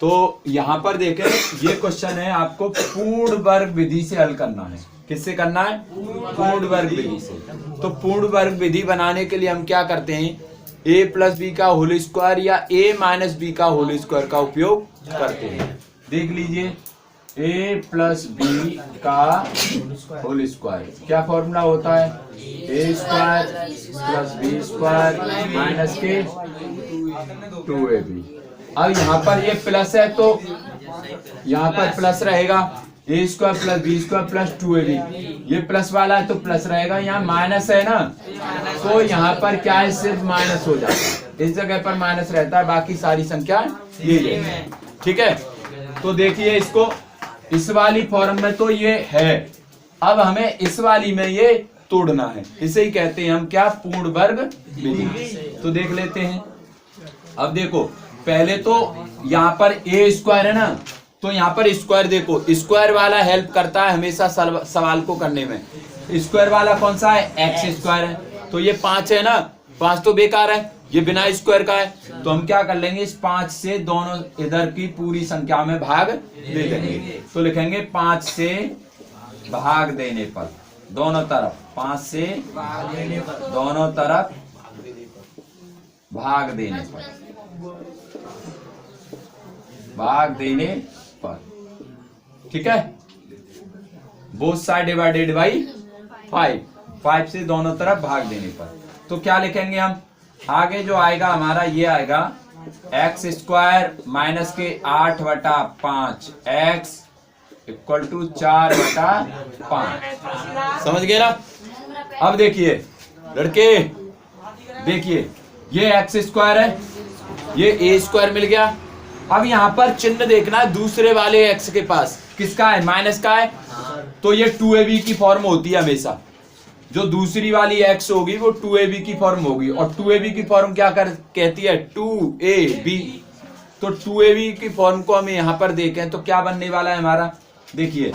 तो यहाँ पर देखें, ये क्वेश्चन है आपको पूर्ण वर्ग विधि से हल करना है। किससे करना है? पूर्ण वर्ग विधि से। तो पूर्ण वर्ग विधि बनाने के लिए हम क्या करते हैं, a प्लस बी का होल स्क्वायर या a माइनस बी का होल स्क्वायर का उपयोग करते हैं। देख लीजिए, a प्लस बी का होल स्क्वायर क्या फॉर्मूला होता है? a square plus B square minus के 2ab। अब यहाँ पर ये प्लस है तो यहाँ पर प्लस रहेगा, a square plus B square plus 2ab। ये प्लस वाला है तो प्लस रहेगा, यहाँ माइनस है ना, तो यहाँ पर क्या है, सिर्फ माइनस हो जाता है। इस जगह पर माइनस रहता है, बाकी सारी संख्या ये है। ठीक है, तो देखिए इसको इस वाली फॉर्म में तो ये है, अब हमें इस वाली में ये तोड़ना है। इसे ही कहते हैं हम क्या, पूर्ण वर्ग विधि। तो देख लेते हैं। अब देखो, पहले तो यहाँ पर a स्क्वायर है ना, तो यहाँ पर स्क्वायर देखो, स्क्वायर वाला हेल्प करता है हमेशा सवाल को करने में। स्क्वायर वाला कौन सा है? एक्स स्क्वायर है। तो ये 5 है ना, 5 तो बेकार है, ये बिना स्क्वायर का है। तो हम क्या कर लेंगे, इस 5 से दोनों इधर की पूरी संख्या में भाग दे देंगे। तो लिखेंगे 5 से भाग देने पर दोनों तरफ, 5 से दोनों तरफ भाग देने पर, भाग देने पर। ठीक है, बोथ साइड डिवाइडेड बाई 5 से दोनों तरफ भाग देने पर। तो क्या लिखेंगे हम, आगे जो आएगा हमारा ये आएगा एक्स स्क्वायर माइनस के 8/5 एक्स इक्वल टू 4/5। समझ गए ना? अब देखिए लड़के, देखिए ये एक्स स्क्वायर है, ये ए स्क्वायर मिल गया। अब यहाँ पर चिन्ह देखना दूसरे वाले एक्स के पास किसका है, माइनस का है, तो ये 2ab की फॉर्म होती है हमेशा। जो दूसरी वाली एक्स होगी वो 2ab की फॉर्म होगी, और 2ab की फॉर्म क्या कहती है, 2ab। तो 2ab की फॉर्म को हम यहाँ पर देखें तो क्या बनने वाला है हमारा, देखिए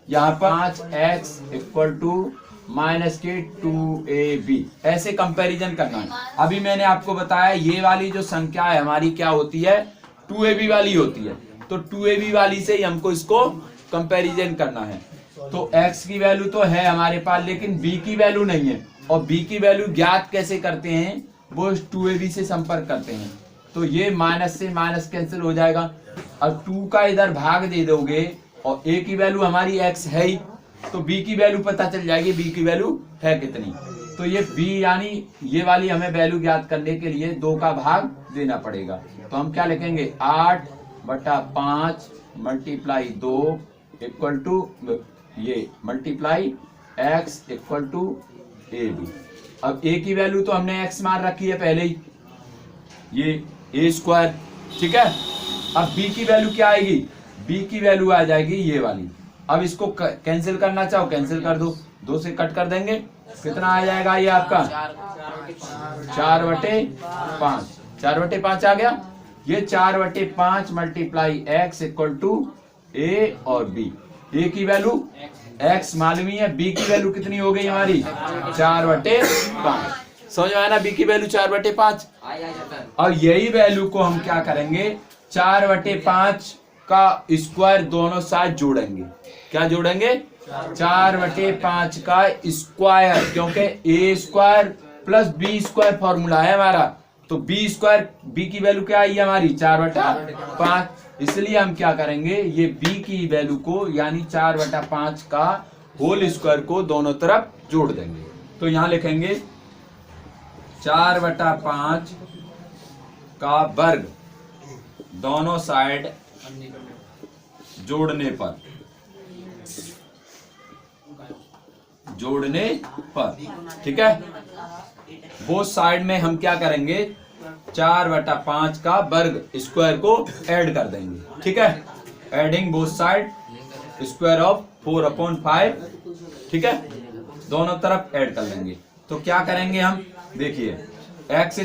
यहाँ पर 5x इक्वल टू माइनस के 2ab, ऐसे कंपैरिजन करना है। अभी मैंने आपको बताया ये वाली जो संख्या है हमारी क्या होती है, 2ab वाली होती है। तो 2ab वाली से ही हमको इसको कंपैरिजन करना है। तो x की वैल्यू तो है हमारे पास, लेकिन b की वैल्यू नहीं है, और b की वैल्यू ज्ञात कैसे करते हैं, वो 2ab से संपर्क करते हैं। तो ये माइनस से माइनस कैंसिल हो जाएगा। अब 2 का इधर भाग दे दोगे, और a की वैल्यू हमारी x है ही, तो b की वैल्यू पता चल जाएगी, b की वैल्यू है कितनी। तो ये b यानी ये वाली हमें वैल्यू ज्ञात करने के लिए 2 का भाग देना पड़ेगा। तो हम क्या लिखेंगे, 8/5 मल्टीप्लाई 2 इक्वल टू ये multiply x equal to ab। अब a की वैल्यू तो हमने x मार रखी है पहले ही, ये a स्क्वायर। ठीक है, अब b की वैल्यू क्या आएगी, b की वैल्यू आ जाएगी ये वाली। अब इसको कैंसिल करना चाहो कैंसिल कर दो, 2 से कट कर देंगे, कितना आ जाएगा ये आपका 4/5, 4/5 आ गया। ये 4/5 multiply x equal to a और b। a की वैल्यू x मालूम ही है, b की वैल्यू कितनी हो गई हमारी 4/5। समझ में आया ना, b की वैल्यू 4/5। और यही वैल्यू को हम क्या करेंगे, 4/5 का स्क्वायर दोनों साथ जोड़ेंगे। क्या जोड़ेंगे, 4/5 का स्क्वायर, क्योंकि a square plus b square formula है हमारा। तो b स्क्वायर, b की वैल्यू क्या आई है हमारी 4/5, इसलिए हम क्या करेंगे, ये b की वैल्यू को यानी 4/5 का होल स्क्वायर को दोनों तरफ जोड़ देंगे। तो यहाँ लिखेंगे 4/5 का वर्ग दोनों साइड जोड़ने पर, ठीक है। वो साइड में हम क्या करेंगे, 4/5 का वर्ग स्क्वायर को ऐड कर देंगे। ठीक है, adding both side square of 4/5। ठीक है, दोनों तरफ ऐड कर लेंगे। तो क्या करेंगे हम, देखिए एक्स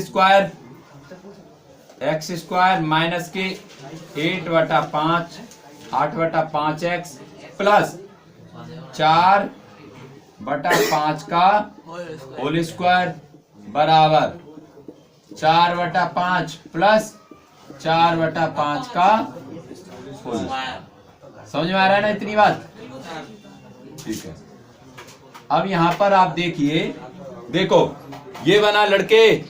स्क्वायर माइनस के 8/5 प्लस 4/5 का होल स्क्वायर बराबर 4/5 प्लस 4/5 का होल। समझ में आ रहा है ना इतनी बात? ठीक है। अब यहां पर आप देखिए, देखो ये बना लड़के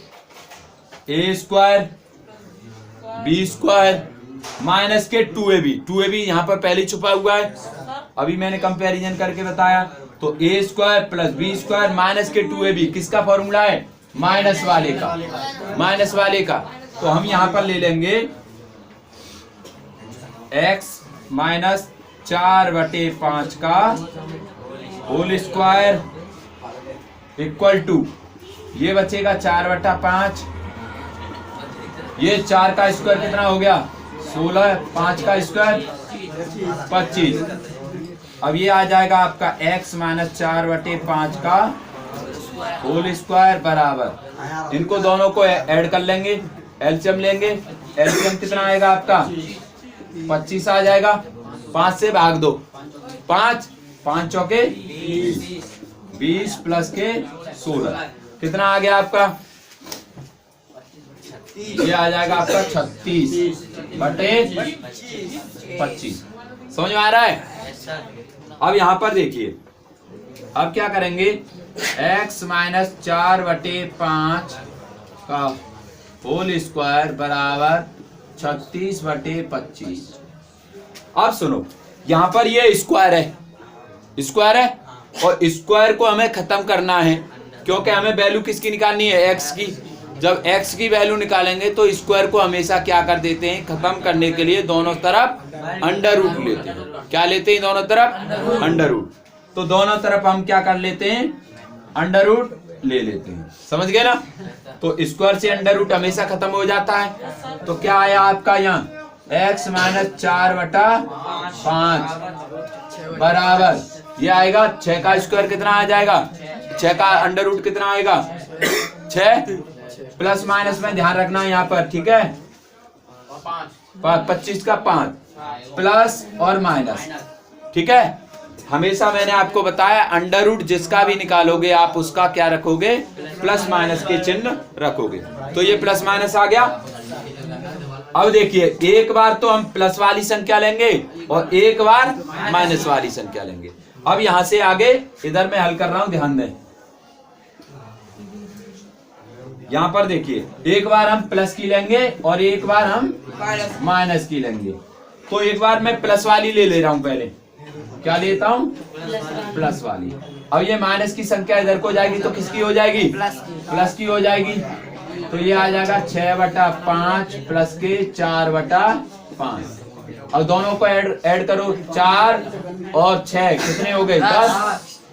a² b² माइनस के 2ab यहां पर पहले छुपा हुआ है, अभी मैंने कंपैरिजन करके बताया। तो a² प्लस b² माइनस के 2ab किसका फॉर्मूला है? माइनस वाले का, माइनस वाले का। तो हम यहां पर ले लेंगे x माइनस 4/5 का होल स्क्वायर इक्वल टू, ये बचेगा 4/5, ये 4 का स्क्वायर कितना हो गया 16, 5 का स्क्वायर 25। अब ये आ जाएगा आपका x माइनस 4/5 का होल स्क्वायर बराबर, इनको दोनों को ऐड कर लेंगे, एलसीएम लेंगे। एलसीएम कितना आएगा आपका 25 आ जाएगा, 5 से भाग दो, 5 5 चौके 20 प्लस के 16 कितना आ गया आपका? ये आ जाएगा आपका 36/25। समझ में आ रहा है? अब यहां पर देखिए, अब क्या करेंगे, x माइनस 4/5 का होल स्क्वायर बराबर 36/25। अब सुनो, यहां पर ये स्क्वायर है, स्क्वायर है, और स्क्वायर को हमें खत्म करना है, क्योंकि हमें वैल्यू किसकी निकालनी है? x की। जब x की वैल्यू निकालेंगे तो स्क्वायर को हमेशा क्या कर देते हैं, खत्म करने के लिए दोनों तरफ अंडर रूट लेते हैं। क्या लेते हैं दोनों तरफ? Under root. तो दोनों तरफ हम क्या कर लेते हैं? अंडर रूट ले लेते हैं। समझ गए ना? तो स्क्वायर से अंडर रूट हमेशा खत्म हो जाता है। तो क्या आया आपका यहाँ x माइनस 4/5 बराबर, ये आएगा 6 का स्क्वायर कितना आ जाएगा, 6 का अंडर रूट कितना आएगा 6, प्लस माइनस में ध्यान रखना यहाँ पर, ठीक है? 25 का 5 प्लस और माइनस, ठीक है? हमेशा मैंने आपको बताया अंडर रूट जिसका भी निकालोगे आप उसका क्या रखोगे, प्लस माइनस के चिन्ह रखोगे। तो ये प्लस माइनस आ गया। अब देखिए, एक बार तो हम प्लस वाली संख्या लेंगे और एक बार माइनस वाली संख्या लेंगे। अब यहां से आगे इधर मैं हल कर रहा हूं, ध्यान दें। यहां पर देखिए, एक बार हम प्लस की लेंगे और एक बार हम माइनस की लेंगे। तो एक बार मैं प्लस वाली ले रहा हूं, पहले क्या लेता हूं, प्लस वाली। अब ये माइनस की संख्या इधर को जाएगी तो किसकी हो जाएगी, प्लस की हो जाएगी। तो ये आ जाएगा 6/5 प्लस के 4/5। अब दोनों को ऐड करो, 4 और 6 कितने हो गए 10,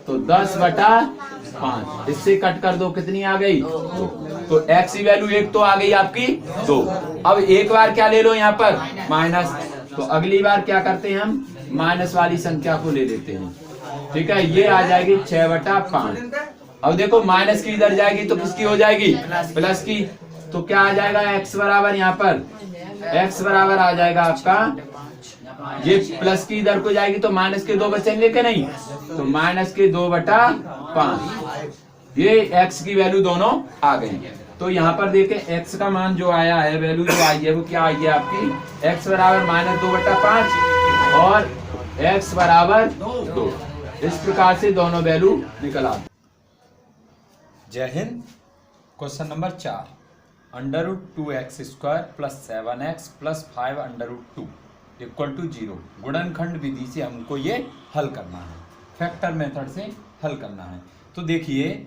तो 10/5। इससे कट कर दो, कितनी आ गई 2। तो x की वैल्यू 1 तो आ गई आपकी 2। अब एक बार क्या ले लो यहाँ पर माइनस, तो अगली बार क्या करते हैं हम, माइनस वाली संख्या को ले लेते हैं, ठीक है? ये आ जाएगी 6/5। अब देखो माइनस की इधर जाएगी तो किसकी हो जाएगी, प्लस की। तो क्या आ जाएगा x बराबर, यहाँ पर x बराबर आ जाएगा आपका, ये प्लस की इधर को जाएगी तो माइनस के 2 बचेंगे कि नहीं, तो माइनस के 2/5। ये x की वैल्यू दोनों आ गई। तो यहाँ पर देखें x का मान जो आया है, वैल्यू जो आई है वो क्या आई है आपकी, x बराबर -2/5 और x बराबर 2। इस प्रकार से दोनों वैल्यू निकल आते। जय Hind. Question number 4, √2x² + 7x + 5√2 = 0 गुणनखंड विधि से हमको ये हल करना है, फैक्टर मेथड से हल करना है। तो देखिए,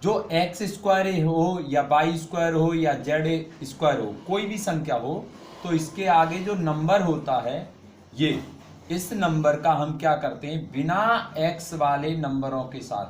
जो x² हो या y² हो या z² हो, कोई भी संख्या हो, तो इसके आगे जो नंबर होता है, ये इस नंबर का हम क्या करते हैं, बिना x वाले नंबरों के साथ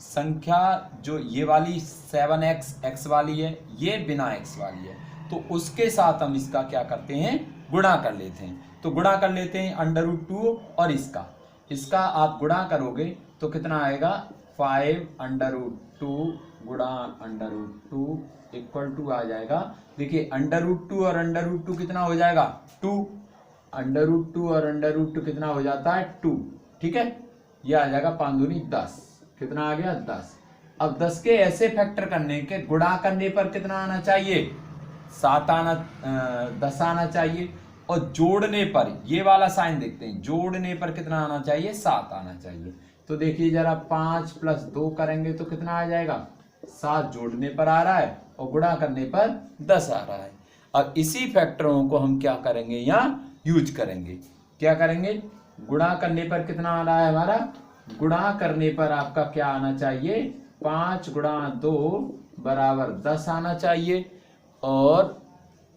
संख्या, जो ये वाली 7x x वाली है, ये बिना x वाली है, तो उसके साथ हम इसका क्या करते हैं, गुणा कर लेते हैं। तो गुणा कर लेते हैं √2 और इसका आप गुणा करोगे तो कितना आएगा, 5√2 गुणा √2 = आ जाएगा। देखिए √2 और √2 कितना हो जाएगा, 2। √2 और √2 कितना हो जाता है, 2, ठीक है? ये आ जाएगा 5 दूनी 10, कितना आ गया 10। अब 10 के ऐसे फैक्टर करने के गुणा करने पर कितना आना चाहिए, 7 आना 10 आना चाहिए, और जोड़ने पर ये वाला साइन देखते हैं, जोड़ने पर कितना आना चाहिए, 7 आना चाहिए। तो देखिए जरा 5 + 2 करेंगे तो कितना आ जाएगा, 7 जोड़ने पर आ रहा है और गुणा करने पर 10 आ रहा है। अब इसी फैक्टरों को हम क्या करेंगे, यहाँ यूज करेंगे। क्या करेंगे, गुणा करने पर कितना आ रहा है हमारा, गुणा करने पर आपका क्या आना चाहिए, 5 × 2 = 10 आना चाहिए, और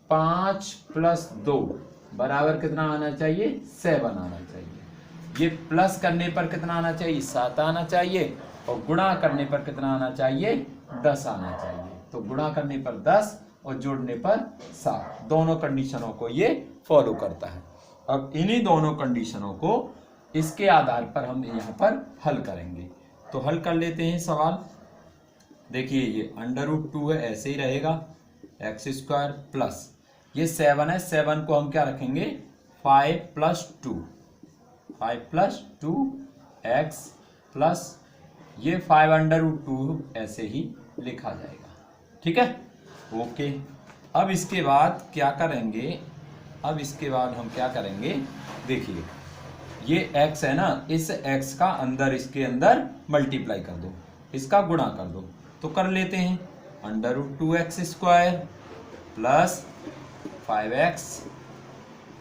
5 + 2 बराबर कितना आना चाहिए, 7 आना चाहिए। ये प्लस करने पर कितना आना चाहिए, 7 आना चाहिए, और गुणा करने पर कितना आना चाहिए, 10 आना चाहिए। तो गुणा करने पर 10 और जोड़ने पर 7, दोनों कंडीशनों को ये फॉलो करता है। अब इन्हीं दोनों कंडीशनों को इसके आधार पर हम यहाँ पर हल करेंगे। तो हल कर लेते हैं सवाल। देखिए ये √2 है, ऐसे ही रहेगा, x² प्लस ये 7 है, 7 को हम क्या रखेंगे, 5 + 2, 5 + 2x प्लस ये 5√2 ऐसे ही लिखा जाएगा। ठीक है, ओके। अब इसके बाद क्या करेंगे, अब इसके बाद हम क्या करेंगे, देखिए ये x है ना, इस x का अंदर इसके अंदर मल्टीप्लाई कर दो, इसका गुणा कर दो। तो कर लेते हैं, √2x² plus 5x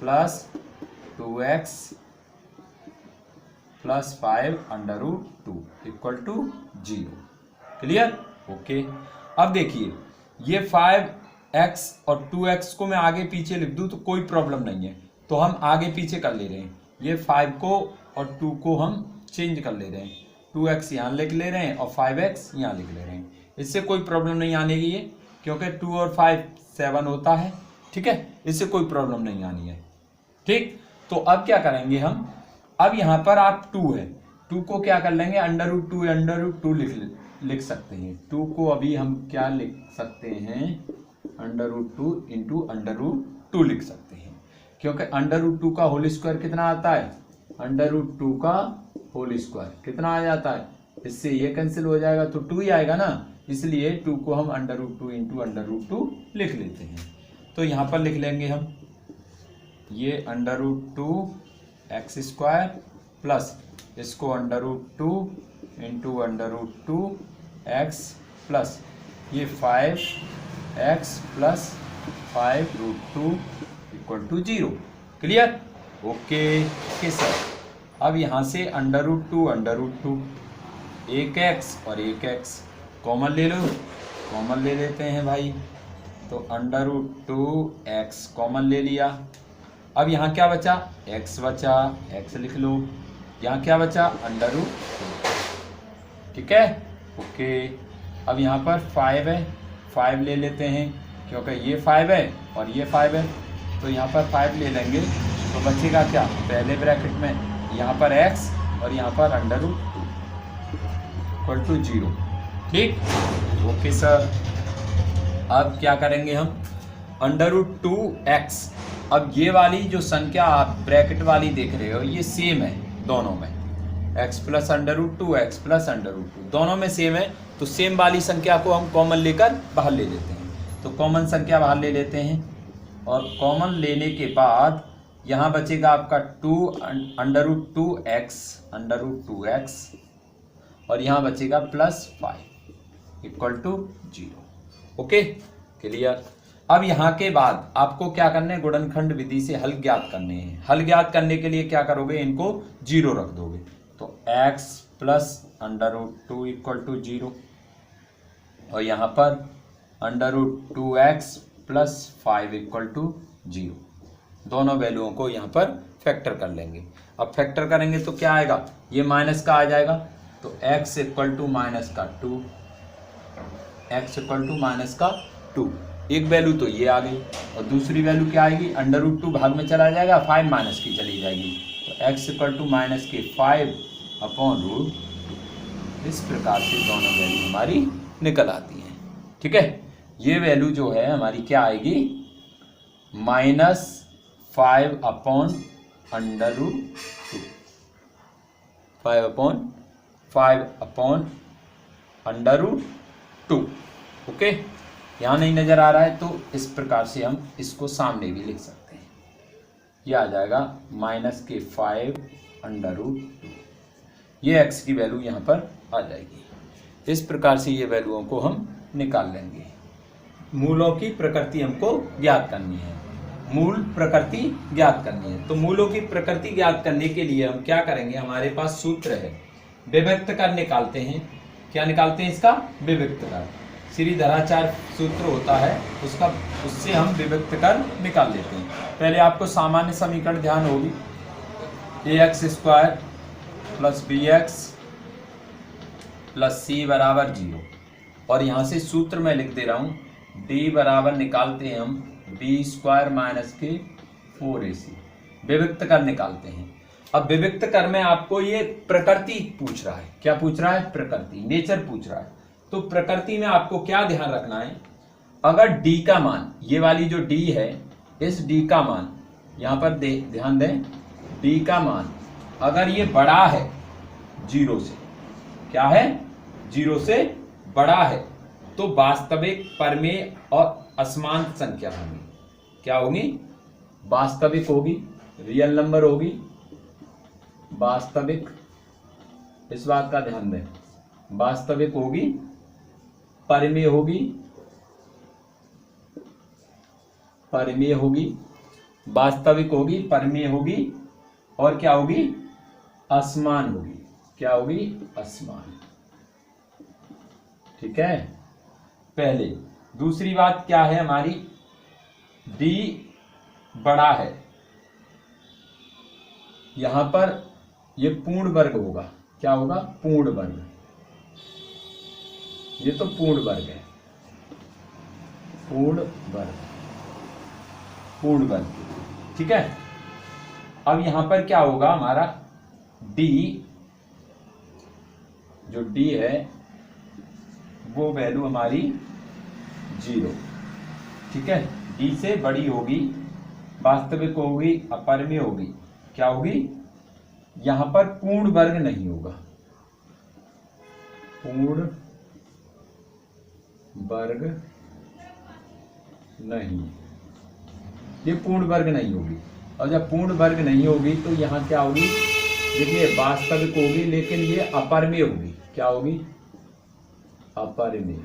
plus 2x plus 5√2 = 0। Clear, okay. अब देखिए ये 5x और 2x को मैं आगे पीछे लिख दूं तो कोई प्रॉब्लम नहीं है, तो हम आगे पीछे कर ले रहे हैं। ये 5 को और 2 को हम चेंज कर ले रहे हैं, 2x यहाँ लिख ले रहे हैं और 5x यहाँ लिख ले रहे हैं। इससे कोई प्रॉब्लम नहीं आने की है, क्योंकि 2 और 5 7 होता है। ठीक है, इससे कोई प्रॉब्लम नहीं आनी है। ठीक, तो अब क्या करेंगे हम, अब यहाँ पर आप 2 है, 2 को क्या कर लेंगे, √2 लिख सकते हैं। 2 को अभी हम क्या लिख सकते हैं, √2 × √2 लिख सकते हैं, क्योंकि √2 का होल स्क्वायर कितना आता है, √2 का होल स्क्वायर कितना आ जाता है, इससे ये कैंसिल हो जाएगा तो 2 ही आएगा ना, इसलिए 2 को हम √2 × √2 लिख लेते हैं। तो यहाँ पर लिख लेंगे हम ये √2x² प्लस इसको √2 × √2x प्लस ये 5x plus 5√2 = 0। Clear, okay sir. अब यहाँ से √2 एक x और एक x कॉमन ले लो, कॉमन ले लेते हैं भाई। तो √2x कॉमन ले लिया। अब यहाँ क्या बचा, x बचा, x लिख लो। यहाँ क्या बचा, √2। ठीक है, ओके। अब यहाँ पर 5 है, 5 ले लेते हैं, क्योंकि ये 5 है और ये 5 है, तो यहाँ पर 5 ले लेंगे। तो बचेगा क्या, पहले ब्रैकेट में यहाँ पर x और यहाँ पर √2 = 0। ठीक, ओके सर। अब क्या करेंगे हम, √2x, अब ये वाली जो संख्या आप ब्रैकेट वाली देख रहे हो ये सेम है दोनों में, x प्लस √2 x प्लस √2 दोनों में सेम है। तो सेम वाली संख्या को हम कॉमन लेकर बाहर ले लेते हैं। तो कॉमन संख्या बाहर ले लेते हैं, और कॉमन लेने के बाद यहाँ बचेगा आपका √2x और यहाँ बचेगा +5 = 0। Okay, clear. अब यहाँ के बाद आपको क्या करना है, गुणनखंड विधि से हल ज्ञात करने हैं। हल ज्ञात करने के लिए क्या करोगे, इनको 0 रख दोगे। तो x प्लस √2 = 0 और यहाँ पर √2x प्लस 5 = 0। दोनों वैल्यूओं को यहाँ पर फैक्टर कर लेंगे। अब फैक्टर करेंगे तो क्या आएगा, ये माइनस का आ जाएगा, तो x = -2, x = -2। एक वैल्यू तो ये आ गई, और दूसरी वैल्यू क्या आएगी, √2 भाग में चला जाएगा, 5 माइनस की चली जाएगी, तो x = -5/√2। इस प्रकार से दोनों वैल्यू हमारी निकल आती हैं। ठीक है, ये वैल्यू जो है हमारी क्या आएगी, -5/√2, 5/√2। ओके, यहाँ नहीं नजर आ रहा है तो इस प्रकार से हम इसको सामने भी लिख सकते हैं। ये आ जाएगा -5/√2। ये x की वैल्यू यहाँ पर आ जाएगी। इस प्रकार से ये वैल्यूओं को हम निकाल लेंगे। मूलों की प्रकृति हमको ज्ञात करनी है, मूल प्रकृति ज्ञात करनी है। तो मूलों की प्रकृति ज्ञात करने के लिए हम क्या करेंगे, हमारे पास सूत्र है, विभक्त कर निकालते हैं। क्या निकालते हैं इसका? विभक्त कर। श्रीधराचार्य सूत्र होता है उसका, उससे हम विभक्त कर निकाल लेते हैं। पहले आपको सामान्य समीकरण ध्यान होगी, ax² + bx + c = 0। और यहाँ से सूत्र मैं लिख दे रहा हूँ, d बराबर निकालते हैं हम b² - के 4ac। विभक्त कर निकालते हैं। अब विभक्त कर में आपको ये प्रकृति पूछ रहा है। क्या पूछ रहा है? प्रकृति, नेचर पूछ रहा है। तो प्रकृति में आपको क्या ध्यान रखना है, अगर d का मान, ये वाली जो d है, इस d का मान यहाँ पर ध्यान दें, d का मान अगर ये बड़ा है 0 से, क्या है? 0 से बड़ा है, तो वास्तविक, परमेय और असमान संख्या होगी। क्या होगी? वास्तविक होगी, रियल नंबर होगी, वास्तविक, इस बात का ध्यान दें, वास्तविक होगी, परमेय होगी, परमेय होगी, वास्तविक होगी, परमेय होगी, और क्या होगी? असमान होगी। क्या होगी? असमान। ठीक है, पहले। दूसरी बात क्या है हमारी, d बड़ा है, यहां पर ये पूर्ण वर्ग होगा। क्या होगा? पूर्ण वर्ग। ये तो पूर्ण वर्ग है, पूर्ण वर्ग, पूर्ण वर्ग। ठीक है, अब यहां पर क्या होगा हमारा, d, जो d है वो वैल्यू हमारी 0। ठीक है, d से बड़ी होगी, वास्तविक होगी, अपरमेय होगी। क्या होगी? यहां पर पूर्ण वर्ग नहीं होगा, पूर्ण वर्ग नहीं, ये पूर्ण वर्ग नहीं होगी। और जब पूर्ण वर्ग नहीं होगी तो यहां क्या होगी, देखिए वास्तविक होगी लेकिन ये अपरमेय होगी। क्या होगी? अपरमेय।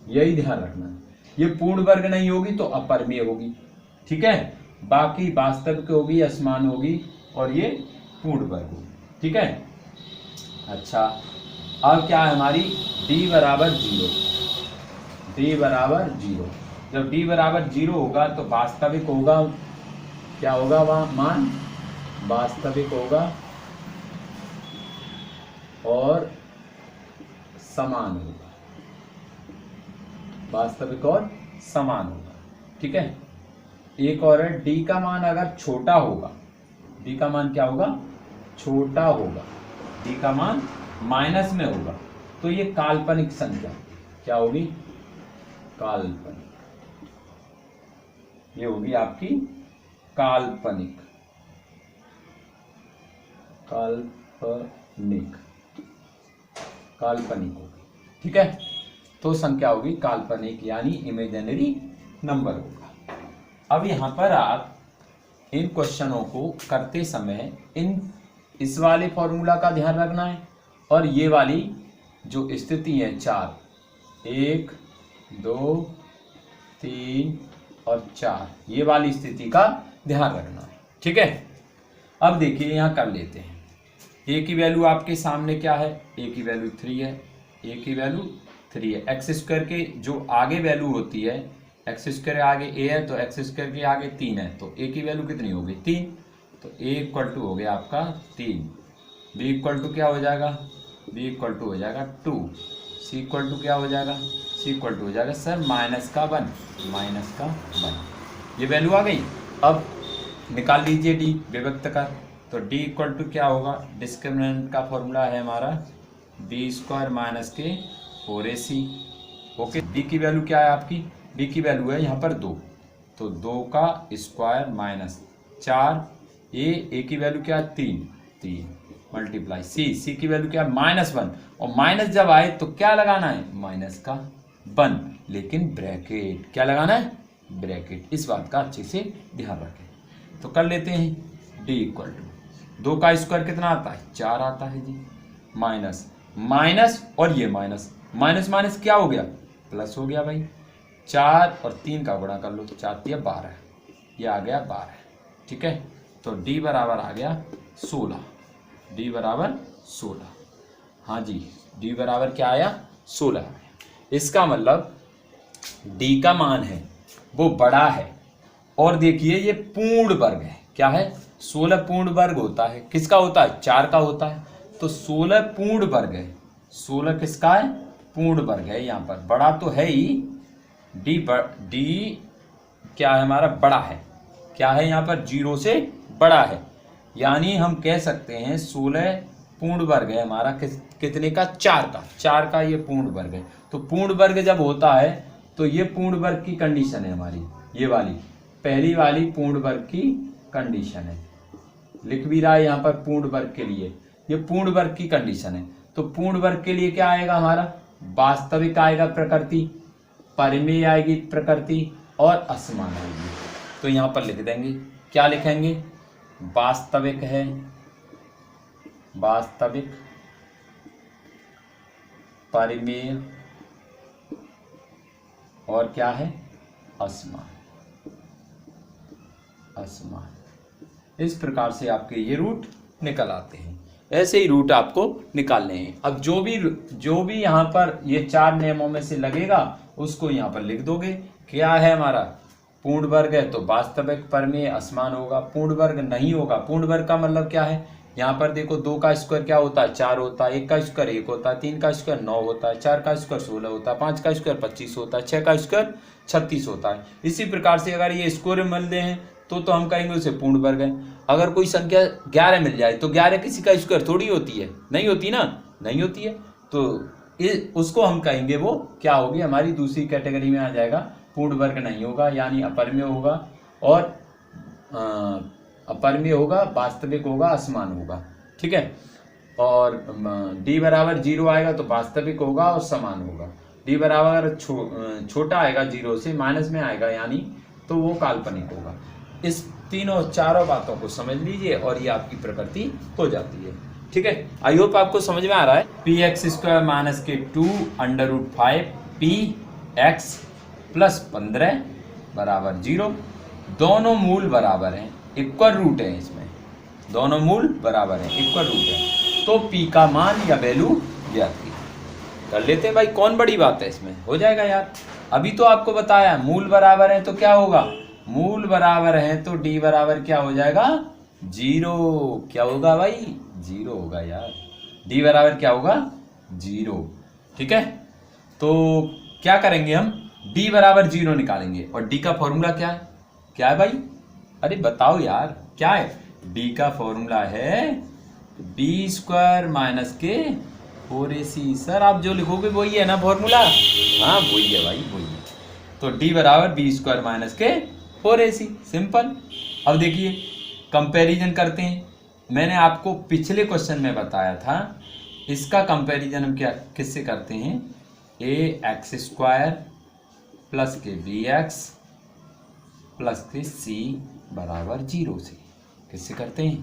यही ध्यान रखना है, ये पूर्ण वर्ग नहीं होगी तो अपरमेय होगी। ठीक है, बाकी वास्तविक होगी, असमान होगी, और ये पूर्ण वर्ग होगी। ठीक है, अच्छा, अब क्या है हमारी, d बराबर 0। d बराबर 0, जब d बराबर 0 होगा तो वास्तविक होगा, क्या होगा वहां मान? वास्तविक होगा और समान होगा, वास्तविक और समान होगा। ठीक है, एक और है, d का मान अगर छोटा होगा, d का मान क्या होगा? छोटा होगा, d का मान माइनस में होगा, तो ये काल्पनिक संख्या। क्या होगी? काल्पनिक। ये होगी आपकी काल्पनिक, काल्पनिक, काल्पनिक होगी। ठीक है, तो संख्या होगी काल्पनिक, यानी इमेजिनरी नंबर होगा। अब यहां पर आप इन क्वेश्चनों को करते समय इस वाले फॉर्मूला का ध्यान रखना है, और ये वाली जो स्थिति है 4, 1, 2, 3 और 4, ये वाली स्थिति का ध्यान रखना है। ठीक है, अब देखिए यहां कर लेते हैं। a की वैल्यू आपके सामने क्या है? a की वैल्यू 3 है, a की वैल्यू 3 है। x² के जो आगे वैल्यू होती है, x² आगे a है तो x² के आगे 3 है, तो a की वैल्यू कितनी होगी? 3। तो a इक्वल टू हो गया आपका 3, b इक्वल टू क्या हो जाएगा? b इक्वल टू हो जाएगा 2, c इक्वल टू क्या हो जाएगा? c इक्वल टू हो जाएगा सर -1, -1। ये वैल्यू आ गई। अब निकाल लीजिए d, विभक्त कर। तो d इक्वल टू क्या होगा? डिस्क्रिमिनेंट का फॉर्मूला है हमारा b² - के 4ac। ओके, d की वैल्यू क्या है आपकी? d की वैल्यू है यहाँ पर 2, तो 2 का स्क्वायर माइनस 4, a की वैल्यू क्या है? 3 मल्टीप्लाई c की वैल्यू क्या है? -1, और माइनस जब आए तो क्या लगाना है? माइनस का। 1, लेकिन ब्रैकेट क्या लगाना है, ब्रैकेट। इस बात का अच्छे से ध्यान रखें। तो कर लेते हैं डी इक्वल टू 2 का स्क्वायर कितना आता है, 4 आता है जी, माइनस माइनस और ये माइनस माइनस माइनस क्या हो गया, प्लस हो गया भाई। 4 और 3 का गुणा कर लो, 4 3 12, ये आ गया 12, ठीक है। तो डी बराबर आ गया 16, डी बराबर 16, हाँ जी, डी बराबर क्या आया, 16 आया। इसका मतलब डी का मान है वो बड़ा है, और देखिए ये पूर्ण वर्ग है, क्या है, 16 पूर्ण वर्ग होता है, किसका होता है, 4 का होता है, तो 16 पूर्ण वर्ग है, 16 किसका है, पूर्ण वर्ग है। यहाँ पर बड़ा तो है ही, डी क्या है हमारा, बड़ा है, क्या है यहाँ पर, 0 से बड़ा है, यानी हम कह सकते हैं 16 पूर्ण वर्ग है हमारा, कितने का, 4 का ये पूर्ण वर्ग है। तो पूर्ण वर्ग जब होता है तो ये पूर्ण वर्ग की कंडीशन है हमारी, ये वाली पहली वाली पूर्ण वर्ग की कंडीशन है, लिख भी रहा है यहाँ पर पूर्ण वर्ग के लिए, ये पूर्ण वर्ग की कंडीशन है। तो पूर्ण वर्ग के लिए क्या आएगा हमारा, वास्तविक आएगा प्रकृति, परिमेय आएगी प्रकृति, और असमान आएगी। तो यहाँ पर लिख देंगे, क्या लिखेंगे, वास्तविक है, वास्तविक, परिमेय, और क्या है, असमान, असमान। इस प्रकार से आपके ये रूट निकल आते हैं, ऐसे ही रूट आपको निकालने हैं। अब जो भी यहाँ पर ये 4 नियमों में से लगेगा उसको यहाँ पर लिख दोगे। क्या है हमारा, पूर्ण वर्ग है तो वास्तविक, परिमेय, असमान होगा। पूर्ण वर्ग नहीं होगा, पूर्ण वर्ग का मतलब क्या है, यहाँ पर देखो 2 का स्क्वायर क्या होता है, 4 होता है, 1 का स्क्वायर 1 होता है, 3 का स्क्वायर 9 होता है, 4 का स्क्वायर 16 होता है, 5 का स्क्वायर 25 होता है, 6 का स्क्वायर 36 होता है। इसी प्रकार से अगर ये स्क्वायर मिलते हैं तो हम कहेंगे उसे पूर्ण वर्ग है। अगर कोई संख्या 11 मिल जाए तो 11 किसी का स्क्वायर थोड़ी होती है, नहीं होती ना, नहीं होती है, तो उसको हम कहेंगे वो क्या होगी, हमारी दूसरी कैटेगरी में आ जाएगा, पूर्ण वर्ग नहीं होगा, यानी अपरिमेय होगा, और अपरिमेय होगा, वास्तविक होगा, असमान होगा, ठीक है। और डी बराबर 0 आएगा तो वास्तविक होगा और समान होगा। डी बराबर छोटा आएगा 0 से, माइनस में आएगा यानी, तो वो काल्पनिक होगा। इस तीनों चारों बातों को समझ लीजिए और ये आपकी प्रकृति हो जाती है, ठीक है। आई होप आपको समझ में आ रहा है। पी एक्स स्क्वायर माइनस के 2 under root 5 P X plus 15 बराबर 0। दोनों मूल बराबर हैं, इक्वल रूट है इसमें, दोनों मूल बराबर हैं, इक्वल रूट है, तो पी का मान या वैल्यू ज्ञात कर लेते हैं। भाई कौन बड़ी बात है इसमें, हो जाएगा यार। अभी तो आपको बताया मूल बराबर है तो क्या होगा, मूल बराबर है तो डी बराबर क्या हो जाएगा, 0। क्या होगा भाई, 0 होगा यार, डी बराबर क्या होगा, 0, ठीक है। तो क्या करेंगे हम, डी बराबर 0 निकालेंगे, और डी का फॉर्मूला क्या है भाई, अरे बताओ यार क्या है, डी का फॉर्मूला है बी स्क्वायर माइनस के 4ac। सर आप जो लिखोगे वही है ना फॉर्मूला, हाँ वही है भाई, वही है। तो डी बराबर बी स्क्वायर माइनस के 4ac, सिंपल। अब देखिए कंपैरिजन करते हैं, मैंने आपको पिछले क्वेश्चन में बताया था, इसका कंपैरिजन हम किससे करते हैं, ए एक्स स्क्वायर प्लस के बी एक्स प्लस के सी बराबर 0 से। किससे करते हैं,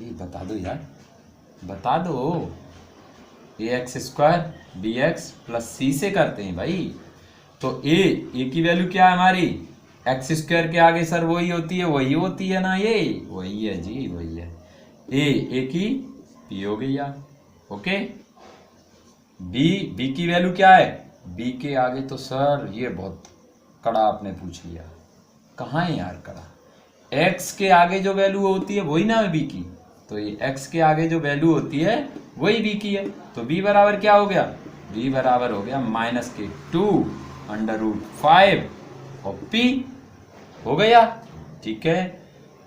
ये बता दो यार, बता दो, A x square B x plus C से करते हैं भाई। तो ए की वैल्यू क्या है हमारी, एक्स स्क्वायर के आगे सर वही होती है ना, ये वही है जी, वही है। ए की पी हो गई यार, ओके। बी की वैल्यू क्या है, बी के आगे तो सर ये बहुत कड़ा आपने पूछ लिया, कहाँ है यार कड़ा, एक्स के आगे जो वैल्यू होती है वही ना है बी की, तो ये एक्स के आगे जो वैल्यू होती है वही बी की है। तो बी बराबर क्या हो गया, बी बराबर हो गया माइनस के 2 अंडर रूट 5 और पी हो गया, ठीक है।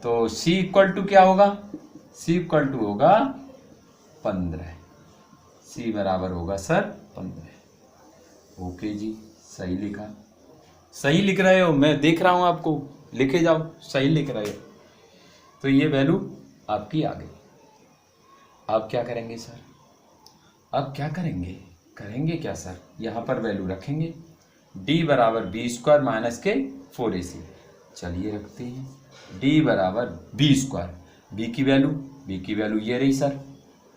तो सी इक्वल टू क्या होगा, सी इक्वल टू होगा 15, सी बराबर होगा सर 15। ओके जी, सही लिखा, सही लिख रहे हो, मैं देख रहा हूं आपको, लिखे जाओ, सही लिख रहे हो। तो ये वैल्यू आपकी आ गई। अब क्या करेंगे सर, अब क्या करेंगे क्या सर, यहाँ पर वैल्यू रखेंगे, डी बराबर बी स्क्वायर माइनस के 4ac। चलिए रखते हैं डी बराबर बी स्क्वायर, बी की वैल्यू ये रही सर,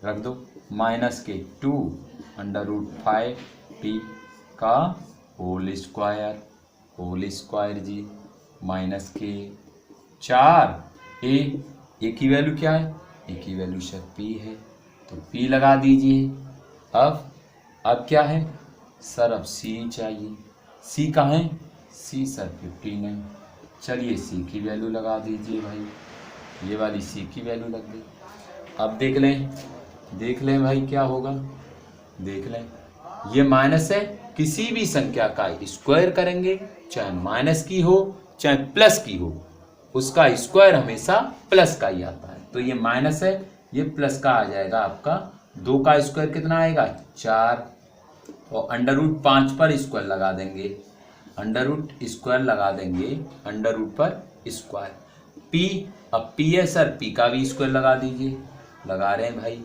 रख दो, माइनस के 2 अंडर रूट 5t का होल स्क्वायर जी, माइनस के 4 ए की वैल्यू क्या है, ए की वैल्यू सर p है, तो p लगा दीजिए। अब क्या है सर, अब c चाहिए, c कहाँ है, c सर 15 है। चलिए c की वैल्यू लगा दीजिए भाई, ये वाली c की वैल्यू लग गई। अब देख लें भाई क्या होगा, देख लें, ये माइनस है, किसी भी संख्या का स्क्वायर करेंगे, चाहे माइनस की हो चाहे प्लस की हो, उसका स्क्वायर हमेशा प्लस का ही आता है। तो ये माइनस है, ये प्लस का आ जाएगा आपका, 2 का स्क्वायर कितना आएगा 4, और अंडर रूट 5 पर स्क्वायर लगा देंगे, अंडर रूट स्क्वायर लगा देंगे, अंडर रूट पर स्क्वायर p, अब p है सर, p का भी स्क्वायर लगा दीजिए, लगा रहे हैं भाई,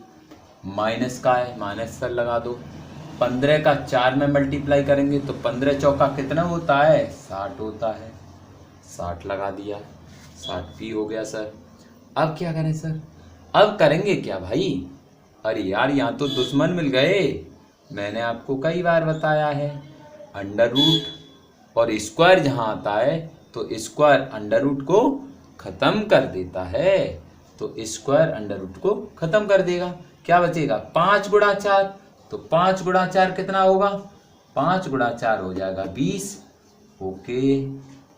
माइनस का है, माइनस सर लगा दो, 15 का 4 में मल्टीप्लाई करेंगे तो 15 चौका कितना होता है 60 होता है, 60 लगा दिया, 60p हो गया सर। अब क्या करें सर, अब करेंगे क्या भाई, अरे यार यहाँ तो दुश्मन मिल गए, मैंने आपको कई बार बताया है, अंडर रूट और स्क्वायर जहाँ आता है तो स्क्वायर अंडर रूट को खत्म कर देता है, तो स्क्वायर अंडर रूट को खत्म कर देगा, क्या बचेगा 5 गुणा 4, तो 5 गुणा 4 कितना होगा, 5 गुणा 4 हो जाएगा 20, ओके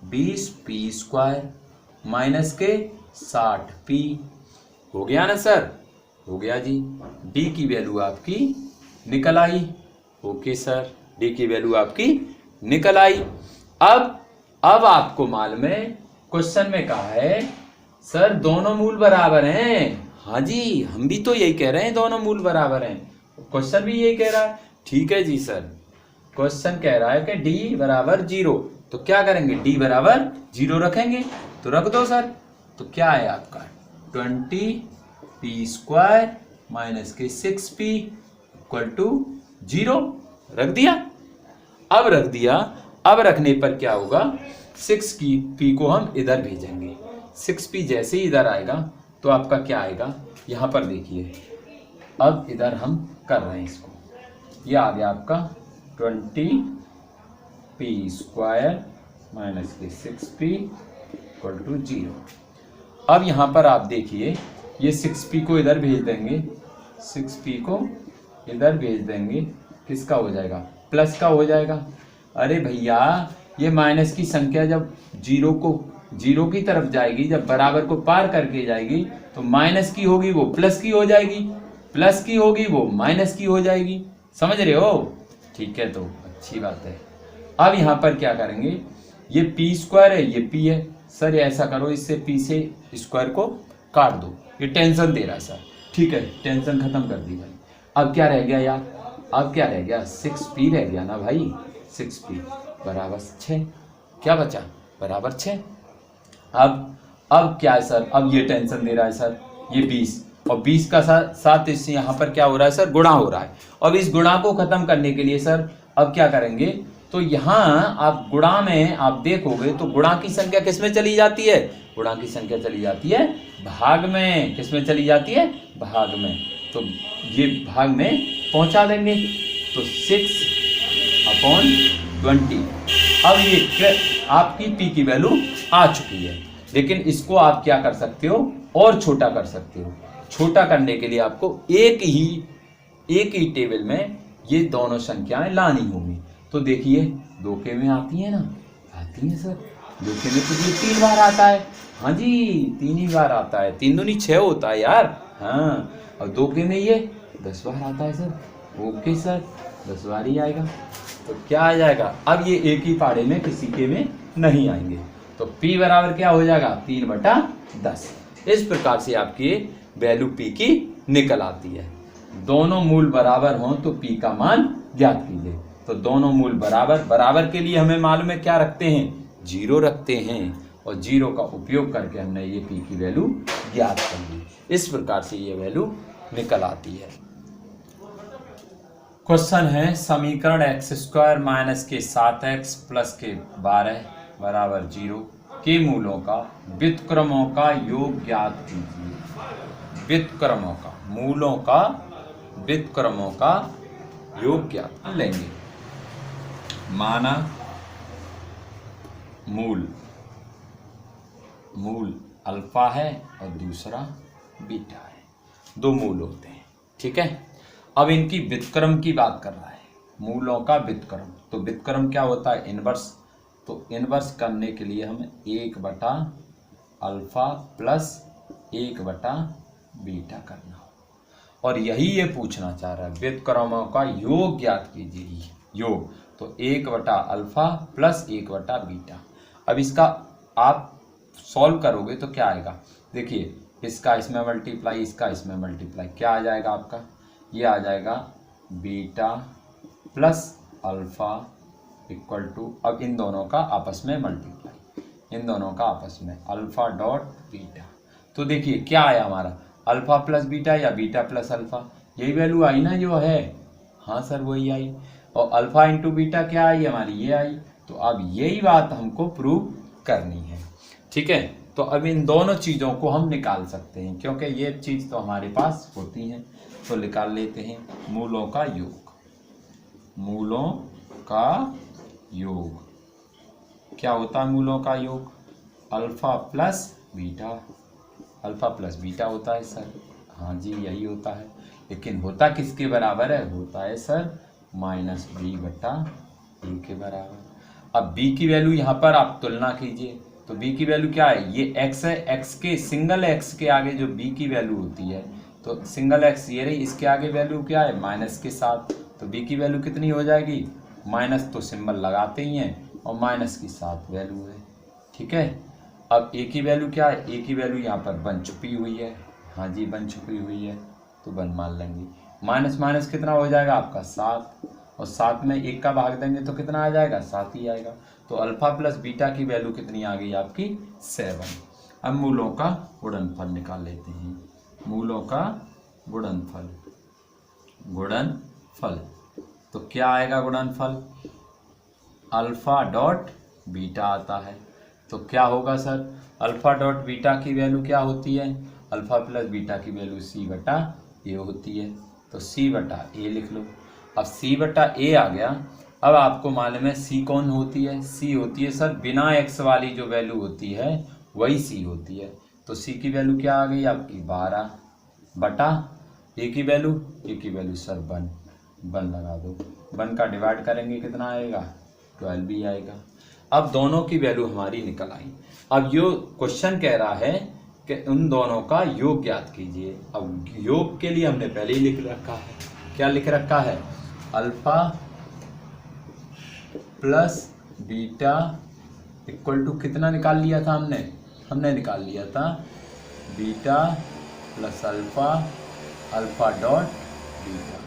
20p स्क्वायर माइनस के 60p, हो गया ना सर, हो गया जी, d की वैल्यू आपकी निकल आई, ओके सर, d की वैल्यू आपकी निकल आई। अब आपको मालूम है क्वेश्चन में कहा है सर दोनों मूल बराबर हैं, हाँ जी हम भी तो यही कह रहे हैं दोनों मूल बराबर हैं, क्वेश्चन भी यही कह रहा है, ठीक है जी सर, क्वेश्चन कह रहा है कि d बराबर 0, तो क्या करेंगे d बराबर 0 रखेंगे, तो रख दो सर, तो क्या है आपका 20p स्क्वायर माइनस के 6p इक्वल टू 0, रख दिया। अब रखने पर क्या होगा, 6 की p को हम इधर भेजेंगे, 6p जैसे ही इधर आएगा तो आपका क्या आएगा, यहाँ पर देखिए, अब इधर हम कर रहे हैं इसको, ये आ गया आपका 20p स्क्वायर माइनस के 6p इक्वल टू 0। अब यहाँ पर आप देखिए, ये 6p को इधर भेज देंगे, 6p को इधर भेज देंगे, किसका हो जाएगा, प्लस का हो जाएगा। अरे भैया ये माइनस की संख्या जब जीरो की तरफ जाएगी, जब बराबर को पार करके जाएगी, तो माइनस की होगी वो प्लस की हो जाएगी, प्लस की होगी वो माइनस की हो जाएगी, समझ रहे हो, ठीक है, तो अच्छी बात है। अब यहाँ पर क्या करेंगे, ये p स्क्वायर है, ये p है, सर ऐसा करो इससे p से स्क्वायर को काट दो, ये टेंशन दे रहा है सर, ठीक है, टेंशन खत्म कर दी भाई। अब क्या रह गया यार, अब क्या रह गया, 6p रह गया ना भाई, 6p बराबर 6, क्या बचा बराबर 6। अब क्या है सर, अब ये टेंशन दे रहा है सर, ये 20 और 20 का साथ इससे यहाँ पर क्या हो रहा है सर, गुणा हो रहा है। अब इस गुणा को खत्म करने के लिए सर अब क्या करेंगे, तो यहाँ आप गुणा में आप देखोगे तो गुणा की संख्या किस में चली जाती है, गुणा की संख्या चली जाती है भाग में, किस में चली जाती है भाग में, तो ये भाग में पहुंचा देंगे, तो 6/20। अब ये आपकी p की वैल्यू आ चुकी है, लेकिन इसको आप क्या कर सकते हो और छोटा कर सकते हो। छोटा करने के लिए आपको एक ही टेबल में ये दोनों संख्याएं लानी होंगी। तो देखिए 2k में आती है ना, आती है सर, 2k में तो ये 3 बार आता है, हाँ जी 3 ही बार आता है, 3 दूनी 6 होता है यार, हाँ, और 2k में ये 10 बार आता है सर, ओके सर 10 बार ही आएगा, तो क्या आ जाएगा, अब ये एक ही पाड़े में किसी के में नहीं आएंगे, तो p बराबर क्या हो जाएगा 3/10। इस प्रकार से आपकी वैल्यू p की निकल आती है। दोनों मूल बराबर हों तो p का मान ज्ञात कीजिए। तो दोनों मूल बराबर के लिए हमें मालूम है क्या रखते हैं, 0 रखते हैं, और 0 का उपयोग करके हमने ये p की वैल्यू ज्ञात कर ली। इस प्रकार से ये वैल्यू निकल आती है। क्वेश्चन है समीकरण एक्स स्क्वायर माइनस के 7x प्लस के 12 बराबर 0 के मूलों का व्युत्क्रमों का योग ज्ञात कीजिए। व्युत्क्रमों का मूलों का व्युत्क्रमों का योग ज्ञात लेंगे। माना मूल अल्फा है और दूसरा बीटा है, दो मूल होते हैं, ठीक है। अब इनकी व्युत्क्रम की बात कर रहा है, मूलों का व्युत्क्रम। तो व्युत्क्रम क्या होता है? इनवर्स। तो इनवर्स करने के लिए हमें 1/α प्लस 1/बीटा करना हो, और यही ये पूछना चाह रहा है, व्युत्क्रमों का योग ज्ञात कीजिए। योग तो 1/α प्लस 1/बीटा। अब इसका आप सॉल्व करोगे तो क्या आएगा? देखिए, इसका इसमें मल्टीप्लाई, इसका इसमें मल्टीप्लाई, क्या आ जाएगा आपका? ये आ जाएगा beta plus alpha equal to, अब इन दोनों का आपस में मल्टीप्लाई, इन दोनों का आपस में अल्फा डॉट बीटा। तो देखिए क्या आया हमारा, अल्फा प्लस बीटा या बीटा प्लस अल्फा, यही वैल्यू आई ना जो है। हाँ सर वही आई। और अल्फा इंटू बीटा क्या आई हमारी? ये आई। तो अब यही बात हमको प्रूव करनी है, ठीक है। तो अब इन दोनों चीज़ों को हम निकाल सकते हैं, क्योंकि ये चीज़ तो हमारे पास होती है। तो निकाल लेते हैं मूलों का योग। मूलों का योग क्या होता है? मूलों का योग alpha plus beta, alpha plus beta होता है सर। हाँ जी यही होता है, लेकिन होता किसके बराबर है? होता है सर -b/a के बराबर। अब b की वैल्यू यहाँ पर आप तुलना कीजिए, तो b की वैल्यू क्या है? ये x है, x के सिंगल x के आगे जो b की वैल्यू होती है, तो सिंगल x ये रही, इसके आगे वैल्यू क्या है? माइनस के साथ। तो b की वैल्यू कितनी हो जाएगी? माइनस तो सिंबल लगाते ही हैं, और माइनस की साथ वैल्यू है, ठीक है। अब a की वैल्यू क्या है? a की वैल्यू यहाँ पर बन चुकी हुई है। हाँ जी बन चुकी हुई है, तो बन मान लेंगे। माइनस माइनस कितना हो जाएगा आपका? 7, और 7 में 1 का भाग देंगे तो कितना आ जाएगा? 7 ही आएगा। तो अल्फा प्लस बीटा की वैल्यू कितनी आ गई आपकी? 7। अब मूलों का गुणनफल निकाल लेते हैं। मूलों का गुणनफल, गुणनफल तो क्या आएगा गुणनफल? अल्फा डॉट बीटा आता है। तो क्या होगा सर? अल्फा डॉट बीटा की वैल्यू क्या होती है? अल्फा प्लस बीटा की वैल्यू c/a होती है। तो c/a लिख लो। अब c/a आ गया। अब आपको मालूम है c कौन होती है? c होती है सर बिना x वाली जो वैल्यू होती है वही c होती है। तो c की वैल्यू क्या आ गई आपकी? 12/a की वैल्यू सर 1 लगा दो। 1 का डिवाइड करेंगे कितना आएगा? 12 ही आएगा। अब दोनों की वैल्यू हमारी निकल आई। अब यो क्वेश्चन कह रहा है कि उन दोनों का योग ज्ञात कीजिए। अब योग के लिए हमने पहले ही लिख रखा है, क्या लिख रखा है? Alpha plus beta equal to कितना निकाल लिया था हमने निकाल लिया था beta plus alpha, alpha dot beta,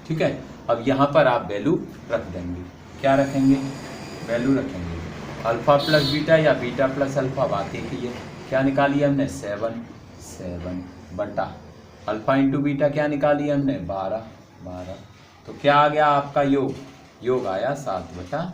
ठीक है। अब यहाँ पर आप वैल्यु रख देंगे। क्या रखेंगे? वैल्यू रखेंगे अल्फा प्लस बीटा या बीटा प्लस अल्फा, बात एक ही है। क्या निकाली हमने? 7 बटा अल्फा इंटू बीटा क्या निकाली हमने? 12। तो क्या आ गया आपका योग? योग आया 7/।